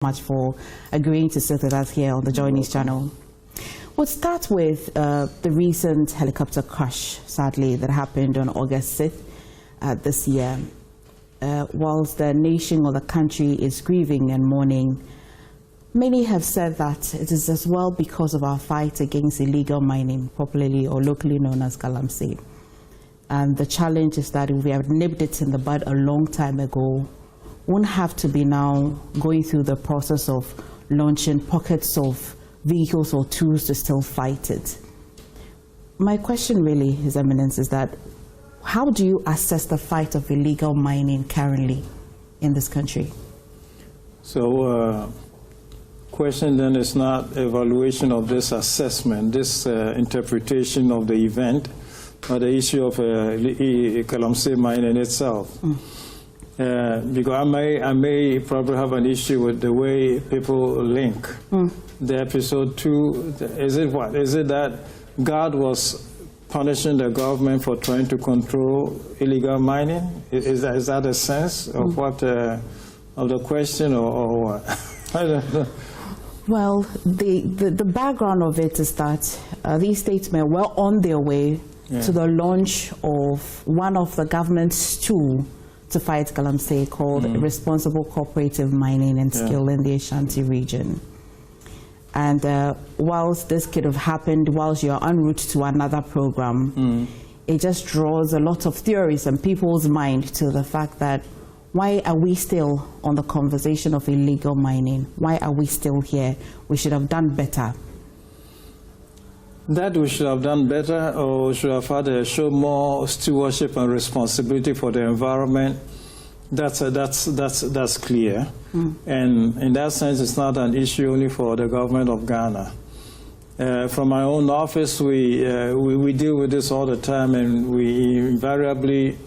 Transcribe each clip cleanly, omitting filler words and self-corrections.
much for agreeing to sit with us here on the Joy News channel. We'll start with the recent helicopter crash, sadly, that happened on August 6th this year. Whilst the nation or the country is grieving and mourning, many have said that it is as well because of our fight against illegal mining, popularly or locally known as galamsey. And the challenge is that if we have nipped it in the bud a long time ago, won't have to be now going through the process of launching pockets of vehicles or tools to still fight it. My question really, His Eminence, is that how do you assess the fight of illegal mining currently in this country? So, question then is not evaluation of this assessment, this interpretation of the event, but the issue of galamsey mining itself. Because I may probably have an issue with the way people link the episode to, is it what? Is it that God was punishing the government for trying to control illegal mining? Is that a sense of what, of the question, or what? I don't know. Well, the background of it is that these statements were on their way to the launch of one of the government's tools to fight galamsey called Responsible Cooperative Mining and Skill in the Ashanti region. And whilst this could have happened whilst you're en route to another program, it just draws a lot of theories in people's mind to the fact that why are we still on the conversation of illegal mining? Why are we still here? We should have done better. That we should have done better, or should have had to show more stewardship and responsibility for the environment. That's clear. And in that sense, it's not an issue only for the government of Ghana. From my own office, we deal with this all the time, and we invariably,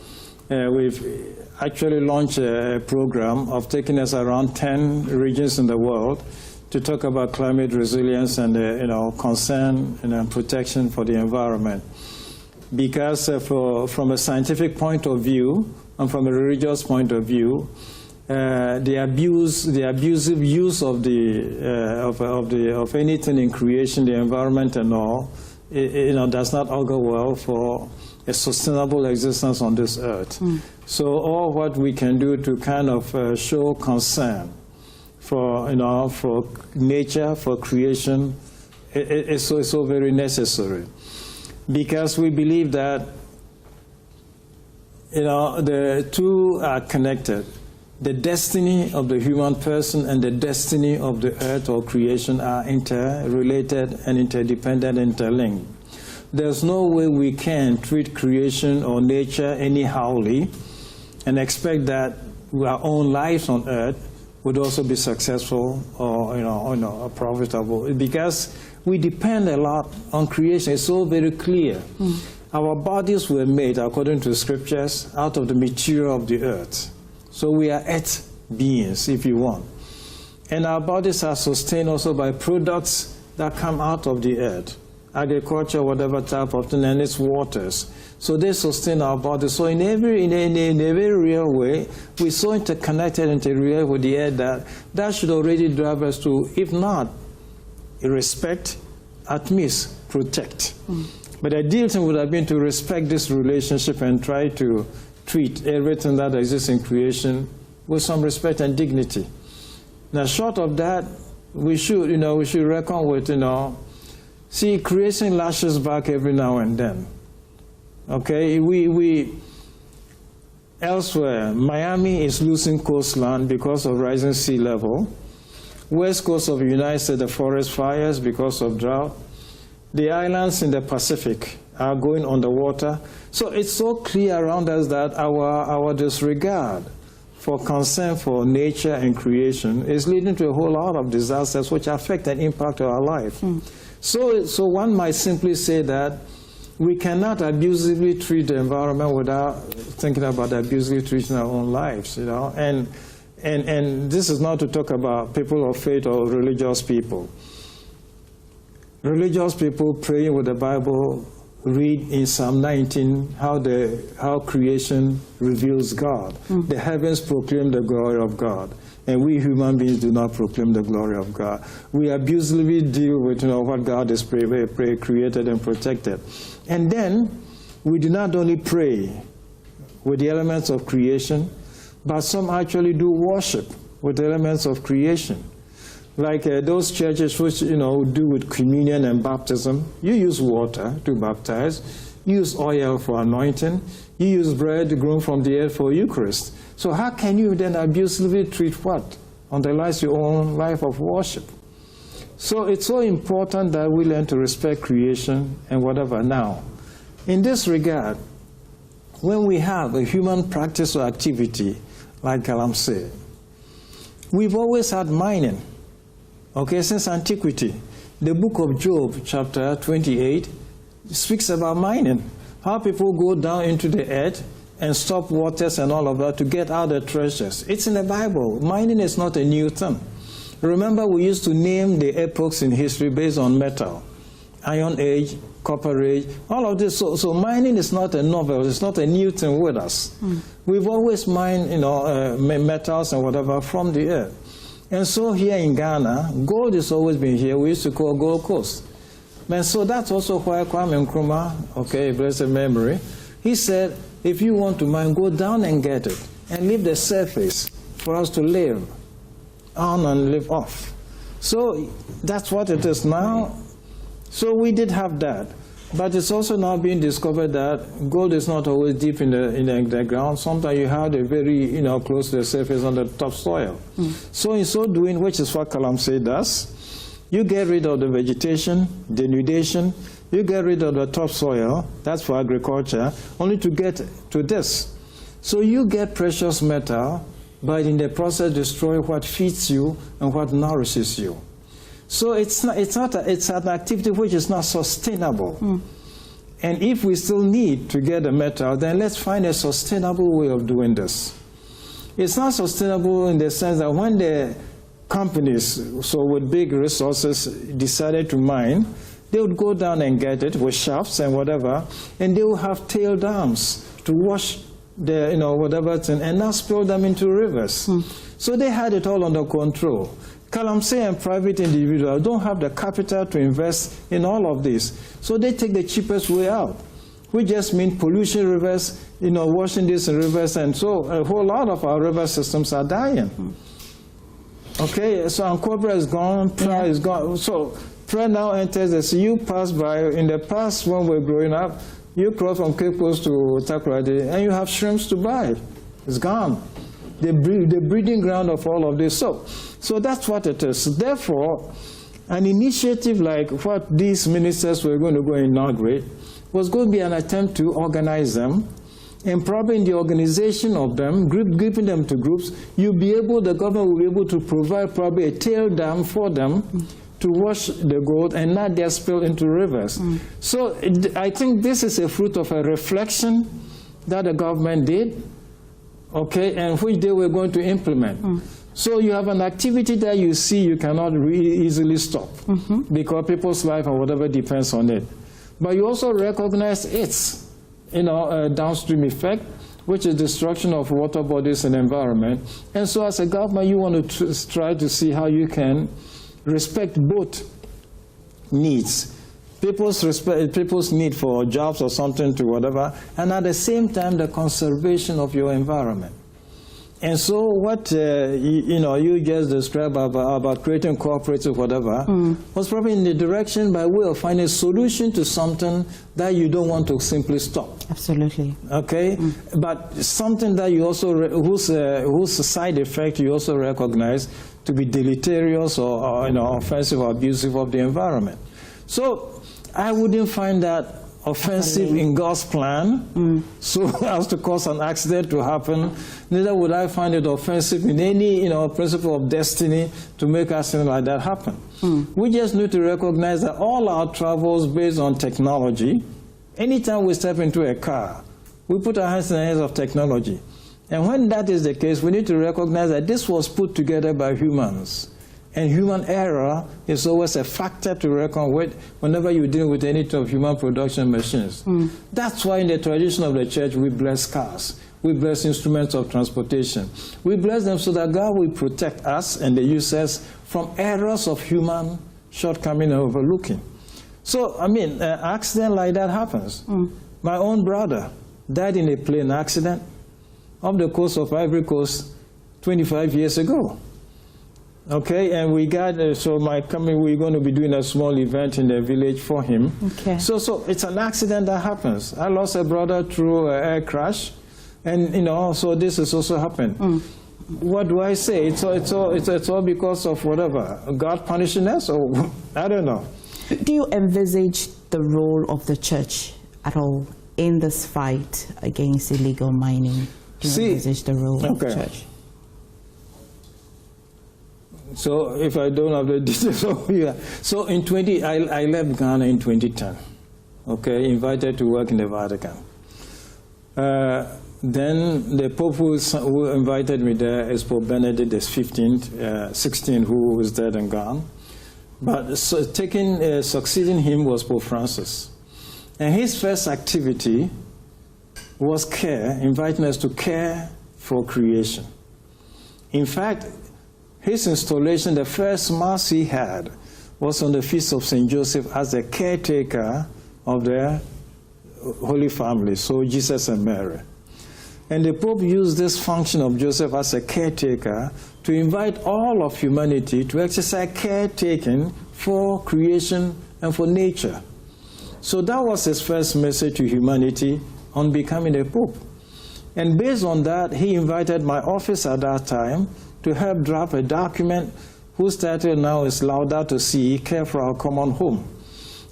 we've actually launched a program of taking us around 10 regions in the world to talk about climate resilience and concern and protection for the environment. Because from a scientific point of view and from a religious point of view, the abusive use of anything in creation, the environment and all, does not augur well for a sustainable existence on this earth. So all what we can do to kind of show concern for for nature, for creation, is so very necessary, because we believe that the two are connected. The destiny of the human person and the destiny of the earth or creation are interrelated and interdependent, interlinked. There's no way we can treat creation or nature anyhowly and expect that our own lives on earth would also be successful or profitable, because we depend a lot on creation. It's so very clear. Our bodies were made, according to scriptures, out of the material of the earth. So we are earth beings, if you want. And our bodies are sustained also by products that come out of the earth, agriculture, whatever type of thing, and its waters. So they sustain our bodies. So in a very real way, we're so interconnected and interrelated with the earth that should already drive us to, if not respect, at least protect. But the ideal thing would have been to respect this relationship and try to treat everything that exists in creation with some respect and dignity. Now, short of that, we should reckon with, see, creation lashes back every now and then. Okay, elsewhere, Miami is losing coastline because of rising sea level. West coast of the United States, the forest fires because of drought. The islands in the Pacific are going underwater. So it's so clear around us that our disregard for concern for nature and creation is leading to a whole lot of disasters which affect and impact our life. So one might simply say that we cannot abusively treat the environment without thinking about abusively treating our own lives, And this is not to talk about people of faith or religious people. Religious people praying with the Bible read in Psalm 19 how creation reveals God. The heavens proclaim the glory of God. and we human beings do not proclaim the glory of God. We abusively deal with what God has created and protected. And then we do not only pray with the elements of creation, but some actually do worship with the elements of creation. Like those churches which do with communion and baptism, you use water to baptize, you use oil for anointing, you use bread grown from the earth for Eucharist. So how can you then abusively treat what? Underlies your own life of worship. So it's so important that we learn to respect creation and whatever. Now, in this regard, when we have a human practice or activity, like Kalam said, we've always had mining. Okay, since antiquity. The book of Job, chapter 28, speaks about mining. How people go down into the earth and stop waters and all of that to get out the treasures. It's in the Bible. Mining is not a new thing. Remember, we used to name the epochs in history based on metal. Iron Age, Copper Age, all of this. So mining is not a novel. It's not a new thing with us. We've always mined metals and whatever from the earth. And so here in Ghana, gold has always been here. We used to call Gold Coast. And so that's also why Kwame Nkrumah, okay, blessed memory, he said, if you want to mine, go down and get it, and leave the surface for us to live on and live off. So that's what it is now. So we did have that. But it's also now being discovered that gold is not always deep in the ground. Sometimes you have it very close to the surface on the topsoil. So in so doing, which is what Kalamse does, you get rid of the vegetation, denudation, you get rid of the topsoil, that's for agriculture, only to get to this. So you get precious metal, but in the process destroy what feeds you and what nourishes you. So it's an activity which is not sustainable. And if we still need to get the metal, then let's find a sustainable way of doing this. It's not sustainable in the sense that when the companies, so with big resources, decided to mine, they would go down and get it with shafts and whatever, and they will have tail dams to wash the, whatever thing, and not spill them into rivers. So they had it all under control. Kalamse and private individuals don't have the capital to invest in all of this. So they take the cheapest way out, which just means pollution rivers, washing this in rivers, and so a whole lot of our river systems are dying. Okay, so Ankobra is gone, Pra is gone. So Pra now enters the sea. You pass by, in the past when we were growing up, you cross from Cape Coast to Takoradi, and you have shrimps to buy. It's gone. The breeding ground of all of this. So that's what it is. Therefore, an initiative like what these ministers were going to go inaugurate was going to be an attempt to organize them, and probably in the organization of them, grouping them to groups, the government will be able to provide probably a tail dam for them to wash the gold and not get spilled into rivers. So I think this is a fruit of a reflection that the government did, okay, and which they were going to implement. So you have an activity that you see you cannot really easily stop because people's life or whatever depends on it. But you also recognize its downstream effect, which is destruction of water bodies and environment. And so as a government, you want to try to see how you can respect both needs. People's need for jobs or something to whatever, and at the same time, the conservation of your environment. And so what you just described about creating cooperative whatever was probably in the direction by way of finding a solution to something that you don't want to simply stop. Absolutely. Okay? But something that you also, whose side effect you also recognize to be deleterious or offensive or abusive of the environment. So I wouldn't find that offensive in God's plan, so as to cause an accident to happen. Neither would I find it offensive in any principle of destiny to make accident like that happen. We just need to recognize that all our travels based on technology. Anytime we step into a car, we put our hands in the hands of technology. And when that is the case, we need to recognize that this was put together by humans. And human error is always a factor to reckon with whenever you deal with any type of human production machines. That's why in the tradition of the church we bless cars. We bless instruments of transportation. We bless them so that God will protect us and the users from errors of human shortcoming and overlooking. So, I mean, an accident like that happens. My own brother died in a plane accident off the coast of Ivory Coast 25 years ago. Okay, and we got, we're going to be doing a small event in the village for him. Okay. So it's an accident that happens. I lost a brother through an air crash, and, so this has also happened. What do I say? It's all because of whatever, God punishing us, or I don't know. Do you envisage the role of the church at all in this fight against illegal mining? Do you envisage the role of the church? So if I don't have the details over here. So I left Ghana in 2010, okay, invited to work in the Vatican. Then the Pope who invited me there is Pope Benedict XVI, who was dead and gone. But succeeding him was Pope Francis. And his first activity was care, inviting us to care for creation. In fact, his installation, the first Mass he had, was on the Feast of St. Joseph as the caretaker of the Holy Family, so Jesus and Mary. And the Pope used this function of Joseph as a caretaker to invite all of humanity to exercise caretaking for creation and for nature. So that was his first message to humanity on becoming a Pope. And based on that, he invited my office at that time to help draft a document whose title now is Laudato Si, Care for Our Common Home.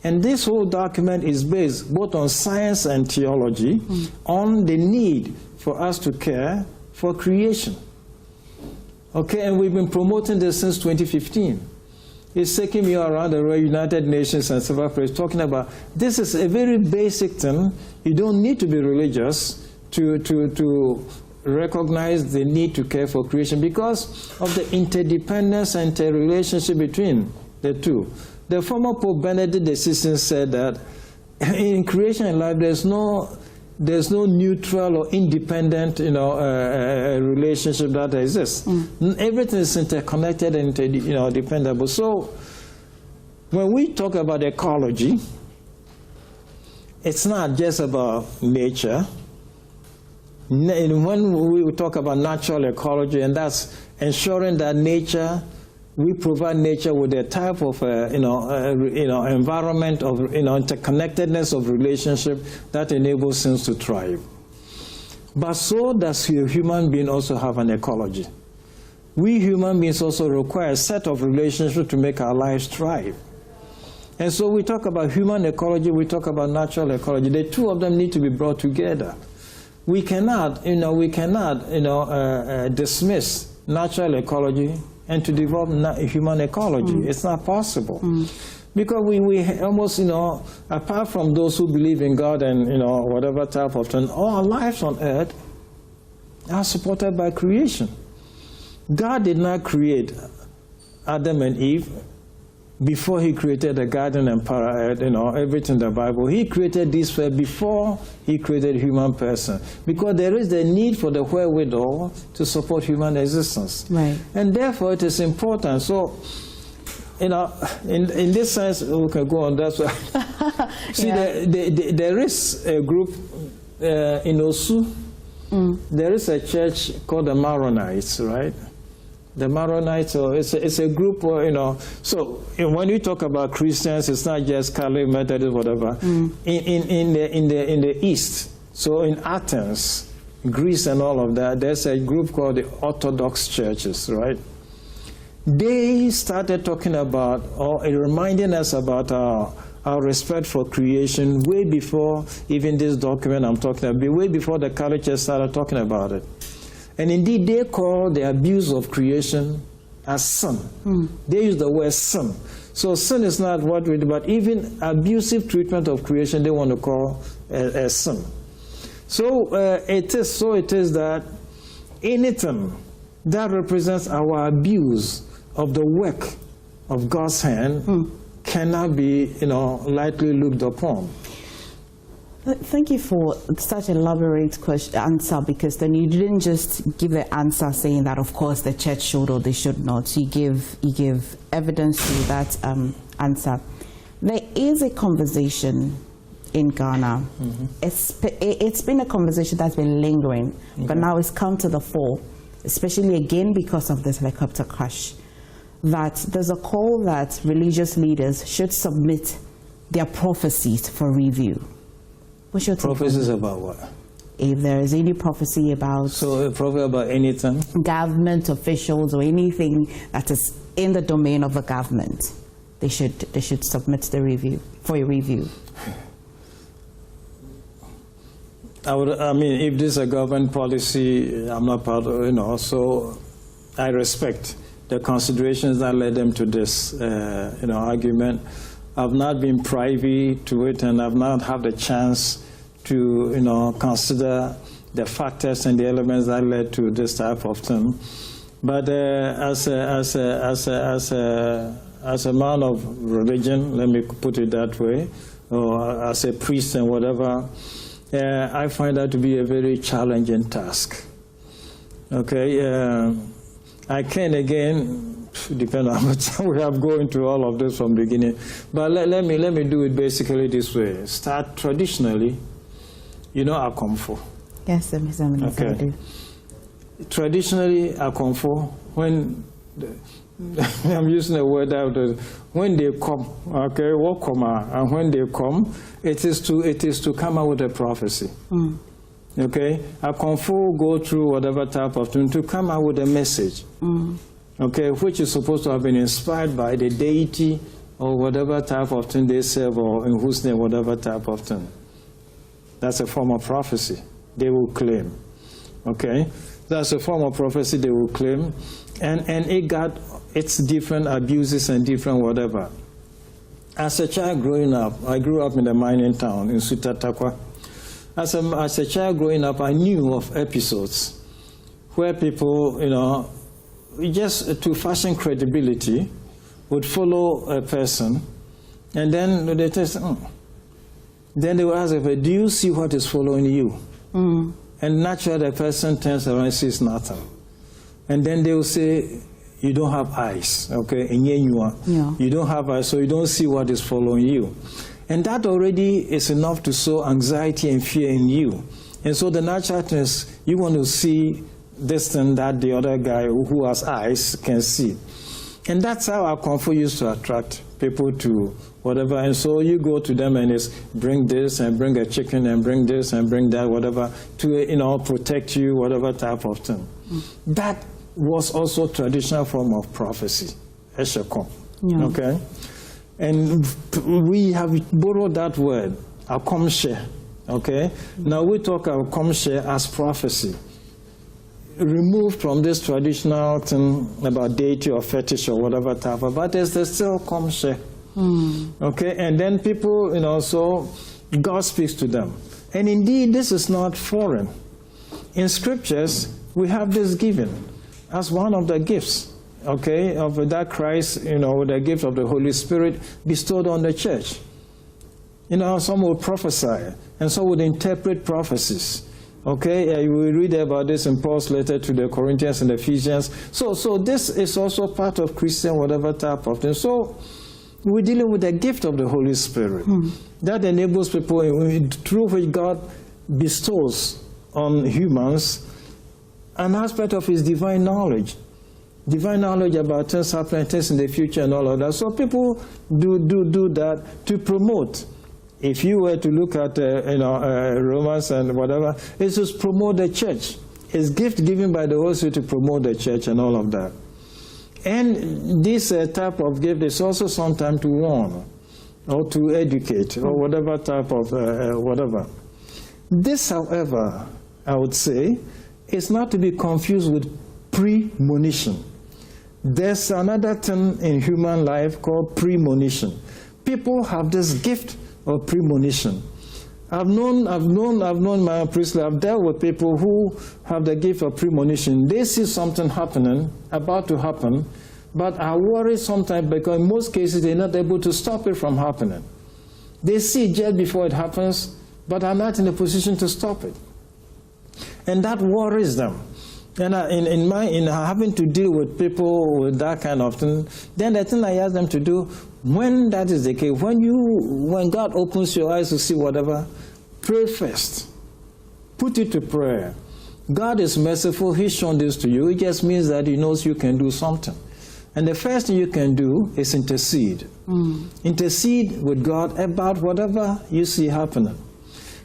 And this whole document is based both on science and theology, on the need for us to care for creation. Okay, and we've been promoting this since 2015. It's taking me around the United Nations and several places talking about this is a very basic thing. You don't need to be religious to recognize the need to care for creation because of the interdependence and interrelationship between the two. The former Pope Benedict XVI said that in creation and life there's no neutral or independent relationship that exists. Everything is interconnected and dependable. So when we talk about ecology, it's not just about nature. When we talk about natural ecology, and that's ensuring that we provide nature with a type of environment of interconnectedness of relationship that enables things to thrive. But so does a human being also have an ecology. We human beings also require a set of relationships to make our lives thrive. And so we talk about human ecology, we talk about natural ecology. The two of them need to be brought together. We cannot dismiss natural ecology and to develop human ecology. It's not possible. Because we almost, apart from those who believe in God and, whatever type of thing, all our lives on earth are supported by creation. God did not create Adam and Eve before he created the garden and everything in the Bible. He created this before he created human person. Because there is the need for the wherewithal to support human existence. Right. And therefore it is important. So, in this sense, we can go on that side. See, there is a group in Osu. There is a church called the Maronites, right? The Maronites, it's a group, so when we talk about Christians, it's not just Catholic, Methodist, whatever. In the East, so in Athens, Greece and all of that, there's a group called the Orthodox churches, right? They started talking about, or reminding us about our respect for creation way before even this document I'm talking about, way before the Catholic Church started talking about it. And indeed, they call the abuse of creation as sin. They use the word sin. So sin is not what we do, but even abusive treatment of creation they want to call a sin. So it is that anything that represents our abuse of the work of God's hand cannot be lightly looked upon. Thank you for such an elaborate answer, because then you didn't just give the answer saying that of course the church should or they should not. You give evidence to that answer. There is a conversation in Ghana. It's been a conversation that's been lingering, but now it's come to the fore, especially again because of this helicopter crash, that there's a call that religious leaders should submit their prophecies for review. What's your take? Prophecies about what? If there is any prophecy about... So a prophecy about anything? Government officials or anything that is in the domain of the government, they should submit the review, for a review. I mean, if this is a government policy, I'm not part of, so I respect the considerations that led them to this, argument. I've not been privy to it, and I've not had the chance to, consider the factors and the elements that led to this type of thing. But as a man of religion, let me put it that way, or as a priest and whatever, I find that to be a very challenging task. Okay, I can again, depend on how much time we have going through all of this from the beginning, but let me do it basically this way. Start traditionally, Akomfo. Yes, Mr. Minister, I do. Traditionally, Akomfo, when I'm using a word out, when they come, okay, what come, and when they come, it is to come out with a prophecy. Okay, Akomfo go through whatever type of thing to come out with a message. Okay, which is supposed to have been inspired by the deity or whatever type of thing they serve, or in whose name, whatever type of thing. That's a form of prophecy they will claim. Okay, that's a form of prophecy they will claim, and it got its different abuses and different whatever. As a child growing up, I grew up in the mining town in Sutatakwa. As a child growing up, I knew of episodes where people, just to fashion credibility, would follow a person, and then they test. Then they will ask, do you see what is following you? And naturally, the person turns around and sees nothing. And then they will say, you don't have eyes, okay? And you don't have eyes, so you don't see what is following you. And that already is enough to sow anxiety and fear in you. And so the natural thing is, you want to see this thing that the other guy who has eyes can see. And that's how our comfort used to attract people to whatever. And so you go to them and it's bring this and bring a chicken and bring this and bring that, whatever, to protect you, whatever type of thing. That was also a traditional form of prophecy, Eshekon. Okay? And we have borrowed that word, akomshe. Okay? Now we talk of akomshe as prophecy, removed from this traditional thing about deity or fetish or whatever type of, but there's still akomshe. Okay? And then people, so God speaks to them. And indeed, this is not foreign. In scriptures, we have this given as one of the gifts, okay, of that Christ, the gift of the Holy Spirit bestowed on the church. Some will prophesy, and some would interpret prophecies. Okay, we read about this in Paul's letter to the Corinthians and Ephesians. So this is also part of Christian whatever type of thing. So we're dealing with the gift of the Holy Spirit that enables people, through which God bestows on humans an aspect of his divine knowledge about things happening, things in the future and all of that. So people do that to promote. If you were to look at Romans and whatever, it's to promote the church. It's gift given by the Holy Spirit to promote the church and all of that. And this type of gift is also sometimes to warn or to educate or whatever type of whatever. This, however, I would say, is not to be confused with premonition. There's another thing in human life called premonition. People have this gift of premonition. I've known my priesthood. I've dealt with people who have the gift of premonition. They see something happening, about to happen, but are worried sometimes because in most cases they're not able to stop it from happening. They see it just before it happens, but are not in a position to stop it. And that worries them. And in having to deal with people with that kind of thing, then the thing I ask them to do, when that is the case, when God opens your eyes to see whatever, pray first. Put it to prayer. God is merciful. He's shown this to you. It just means that he knows you can do something. And the first thing you can do is intercede. Intercede with God about whatever you see happening.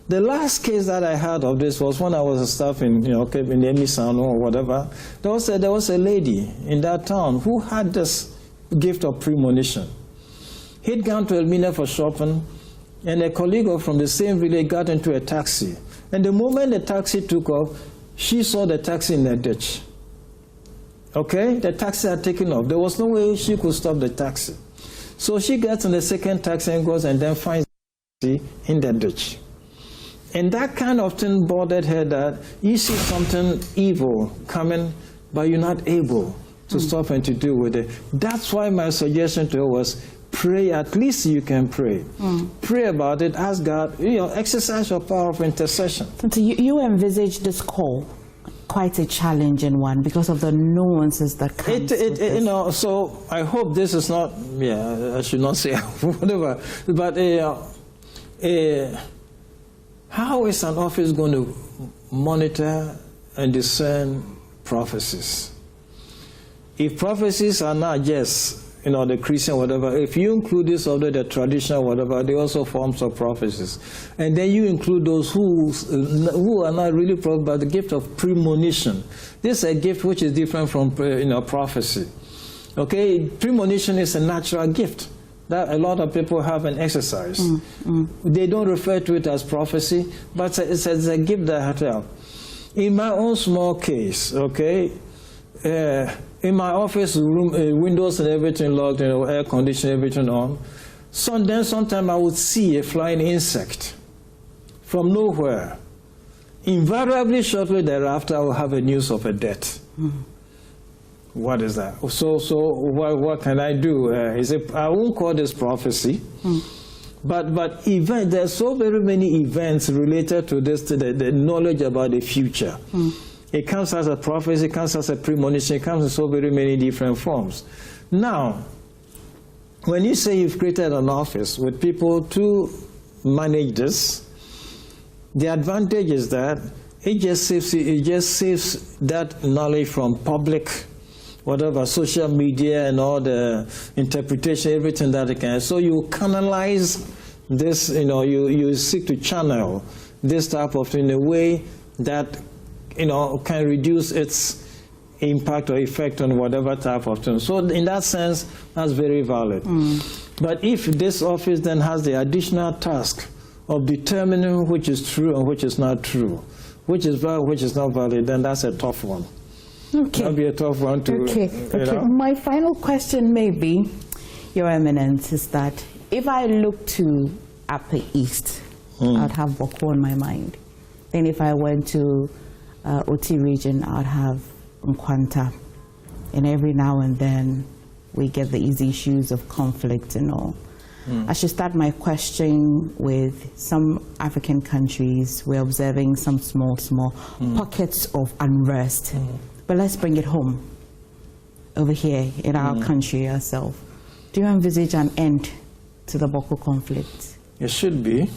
The last case that I heard of this was when I was a staff in Emisano or whatever. There was a lady in that town who had this gift of premonition. He'd gone to Elmina for shopping, and a colleague from the same village got into a taxi. And the moment the taxi took off, she saw the taxi in a ditch. Okay? The taxi had taken off. There was no way she could stop the taxi. So she gets in the second taxi and goes and then finds the taxi in the ditch. And that kind of thing bothered her, that you see something evil coming, but you're not able to stop and to deal with it. That's why my suggestion to her was pray. At least you can pray. Pray about it. Ask God. Exercise your power of intercession. So you envisage this call quite a challenging one because of the nuances that come. So I hope this is not. I should not say whatever. But how is an office going to monitor and discern prophecies? If prophecies are not just, the Christian whatever, if you include this under the traditional whatever, they also forms of prophecies. And then you include those who are not really prophecies, but the gift of premonition. This is a gift which is different from prophecy. Okay, premonition is a natural gift that a lot of people have and exercise. They don't refer to it as prophecy, but it's a gift that I have. In my own small case, okay, in my office room, windows and everything locked, air conditioning, everything on. Then sometime I would see a flying insect from nowhere. Invariably, shortly thereafter, I will have a news of a death. What is that? So what can I do? I won't call this prophecy, but there's so very many events related to this, to the knowledge about the future. It comes as a prophecy, it comes as a premonition, it comes in so very many different forms. Now, when you say you've created an office with people to manage this, the advantage is that it just saves that knowledge from public, whatever, social media and all the interpretation, everything that it can. So you canalize this, you seek to channel this type of thing in a way that can reduce its impact or effect on whatever type of thing. So in that sense, that's very valid. But if this office then has the additional task of determining which is true and which is not true, which is valid, which is not valid, then that's a tough one. Okay. That'll be a tough one to, Okay. My final question may be, Your Eminence, is that if I look to Upper East, I'd have Boko in my mind. Then if I went to OT region, I'd have Nkwanta. And every now and then, we get these issues of conflict and all. I should start my question with some African countries. We're observing some small pockets of unrest. But let's bring it home, over here in our country ourselves. Do you envisage an end to the Boko conflict? It should be.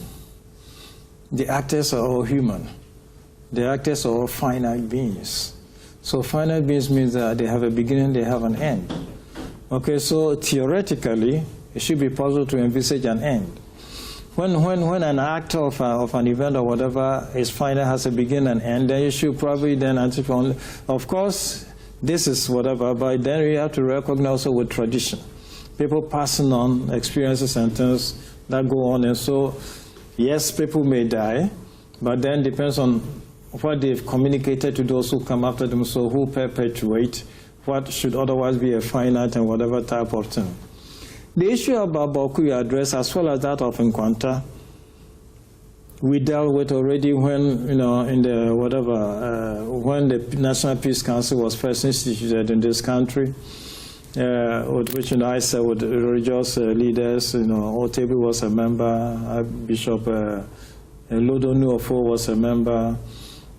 The actors are all human. The actors are all finite beings. So finite beings means that they have a beginning, they have an end. Okay, so theoretically, it should be possible to envisage an end. When an act of an event or whatever is finite, has a beginning and end, then you should probably then anticipate. Of course, this is whatever, but then you have to recognize also with tradition. People passing on experiences and things that go on. And so, yes, people may die, but then depends on what they've communicated to those who come after them, so who perpetuate what should otherwise be a finite and whatever type of thing. The issue about Boko you address, as well as that of Nkwanta, we dealt with already when, in the when the National Peace Council was first instituted in this country, with which I said with religious leaders, Otebi was a member, Bishop Lodo Nuofo was a member.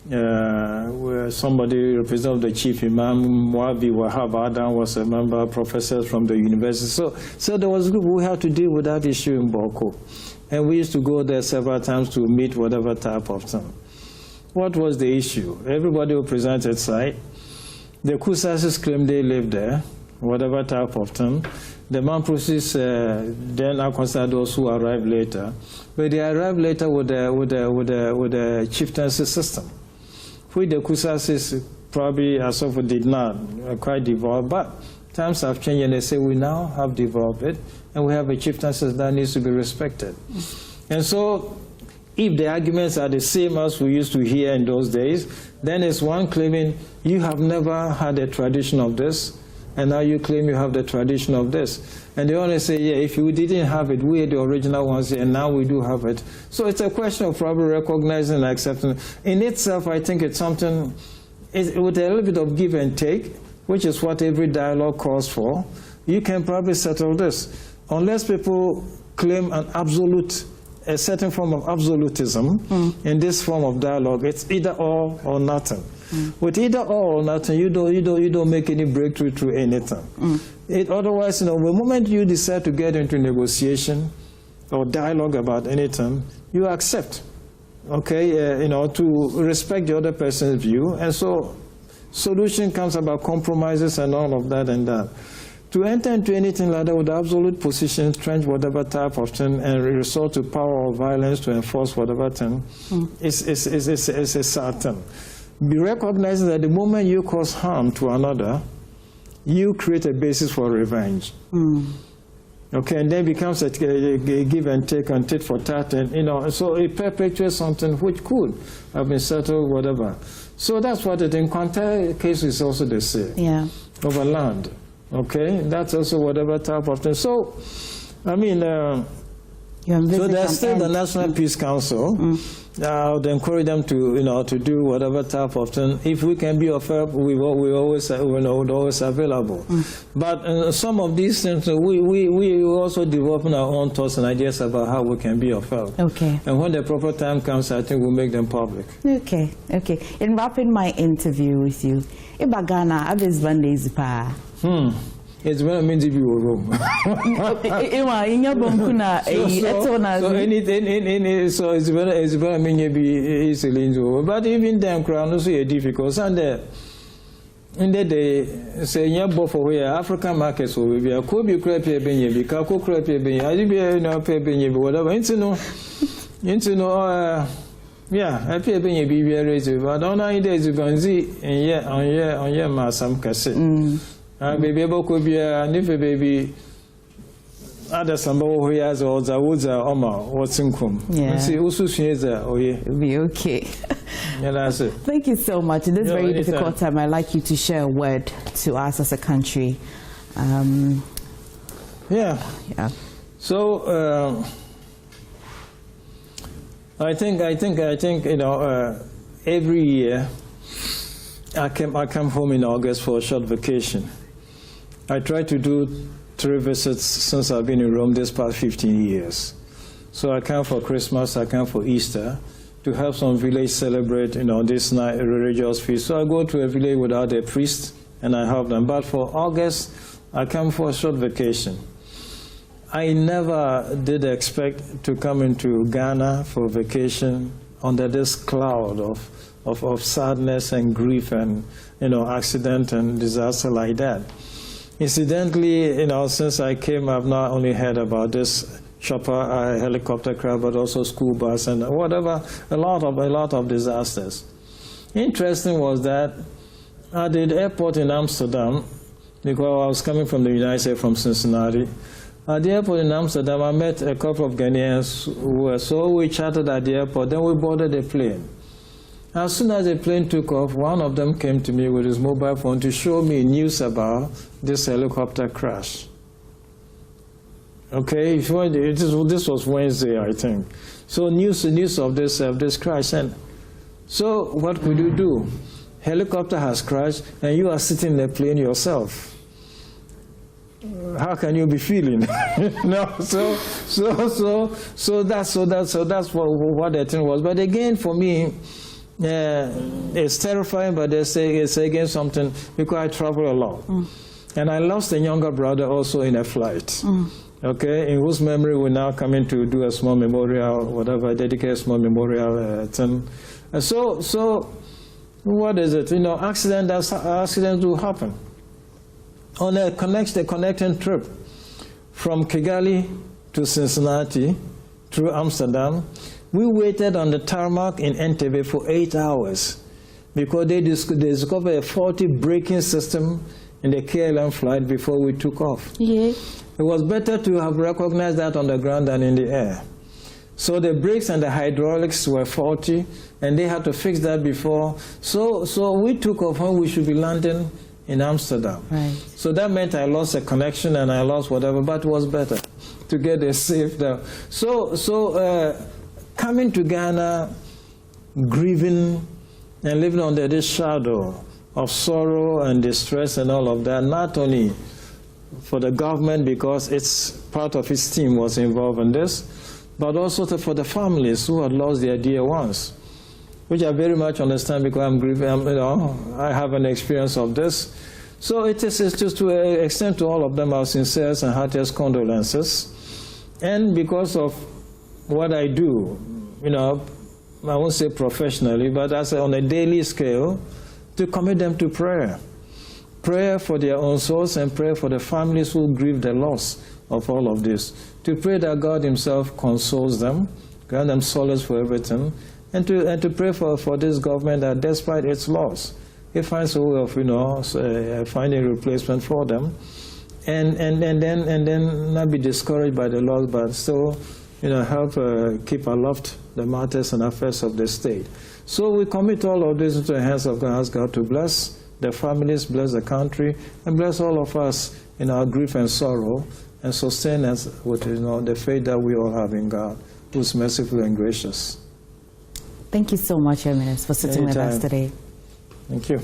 Where somebody represented the chief imam, Muabi Wahab Adam was a member, professors from the university. So there was a group we had to deal with that issue in Boko. And we used to go there several times to meet whatever type of thing. What was the issue? Everybody who presented side. The Kusasis claimed they lived there, whatever type of thing. The Mamprosis then are considered those who arrived later. But they arrived later with the chieftaincy system. Which the Kusasis probably as of did not quite develop, but times have changed and they say we now have developed it and we have a chieftaincy that needs to be respected. And so if the arguments are the same as we used to hear in those days, then it's one claiming you have never had a tradition of this and now you claim you have the tradition of this. And they only say, yeah, if you didn't have it, we are the original ones here, and now we do have it. So it's a question of probably recognizing and accepting. In itself, I think it's something, with a little bit of give and take, which is what every dialogue calls for, you can probably settle this. Unless people claim an absolute, a certain form of absolutism in this form of dialogue, it's either all or nothing. With either all or nothing, you don't make any breakthrough through anything. Otherwise, the moment you decide to get into negotiation or dialogue about anything, you accept, okay, to respect the other person's view, and so solution comes about compromises and all of that and that. To enter into anything like that with absolute position, trench whatever type of thing, and resort to power or violence to enforce whatever thing, is a sad thing. Be recognizing that the moment you cause harm to another, you create a basis for revenge. Okay, and then becomes a give and take and tit for tat, and so it perpetuates something which could have been settled, whatever. So that's what it in Quanta case is also the same. Yeah. Over land. Okay, that's also whatever type of thing. So, I mean, so there's still the National Peace Council. I would encourage them to, to do whatever type of thing. If we can be of help, we're always available. But some of these things, we also developing our own thoughts and ideas about how we can be of help. Okay. And when the proper time comes, I think we'll make them public. Okay. Okay. In wrapping my interview with you, Ibagana, Abis Bandes Pa. It's what I mean if you were wrong. So it's what I mean you be easily. But even them crown also a difficult. And in the day, say you both for where African markets will be a Kobe crap here, Benny, Kako crap here, Benny, I be pay Benny, whatever. Yeah, I pay Benny be very easy, but on our days you can see, and on your mass some cassette. Baby could be a niffy baby. Other somebody who has all the woods are Oma, what's in cum. Yeah. See, also she is be okay. Yeah, that's it. Thank you so much. In this very difficult time, I'd like you to share a word to us as a country. Yeah. So, I think every year I come home in August for a short vacation. I try to do 3 visits since I've been in Rome this past 15 years. So I come for Christmas, I come for Easter, to help some village celebrate, this night religious feast. So I go to a village without a priest and I help them. But for August, I come for a short vacation. I never did expect to come into Ghana for vacation under this cloud of sadness and grief and, accident and disaster like that. Incidentally, since I came, I've not only heard about this chopper, helicopter crash, but also school bus and whatever, a lot of disasters. Interesting was that at the airport in Amsterdam, because I was coming from the United States, from Cincinnati, at the airport in Amsterdam, I met a couple of Ghanaians so we chatted at the airport, then we boarded the plane. As soon as the plane took off, one of them came to me with his mobile phone to show me news about this helicopter crash. Okay, this was Wednesday, I think. So news of this crash. And so what could you do? Helicopter has crashed, and you are sitting in the plane yourself. how can you be feeling? No, so that's what the thing was. But again, for me, it's terrifying, but it's again something, because I travel a lot. And I lost a younger brother also in a flight. Okay, in whose memory we're now coming to do a small memorial, whatever, dedicate a small memorial thing. And so what is it? You know, accidents do happen. On a connecting trip from Kigali to Cincinnati through Amsterdam, we waited on the tarmac in Entebbe for 8 hours because they discovered a faulty braking system in the KLM flight before we took off. Yeah. It was better to have recognized that on the ground than in the air. So the brakes and the hydraulics were faulty, and they had to fix that before. So we took off when we should be landing in Amsterdam. Right. So that meant I lost a connection and I lost whatever, but it was better to get there safe there. So coming to Ghana, grieving and living under this shadow of sorrow and distress and all of that, not only for the government because it's part of its team was involved in this, but also for the families who had lost their dear ones, which I very much understand because I'm grieving, I have an experience of this. So it's just to extend to all of them our sincerest and heartiest condolences. And because of what I do, I won't say professionally, but on a daily scale, to commit them to prayer. Prayer for their own souls and prayer for the families who grieve the loss of all of this. To pray that God himself consoles them, grant them solace for everything, and to pray for this government that despite its loss, it finds a way of, finding a replacement for them, and then not be discouraged by the loss, but still, help keep aloft the matters and affairs of the state. So we commit all of this into the hands of God, ask God to bless the families, bless the country, and bless all of us in our grief and sorrow, and sustain us with the faith that we all have in God, who is merciful and gracious. Thank you so much, Eminence, for sitting with us today. Thank you.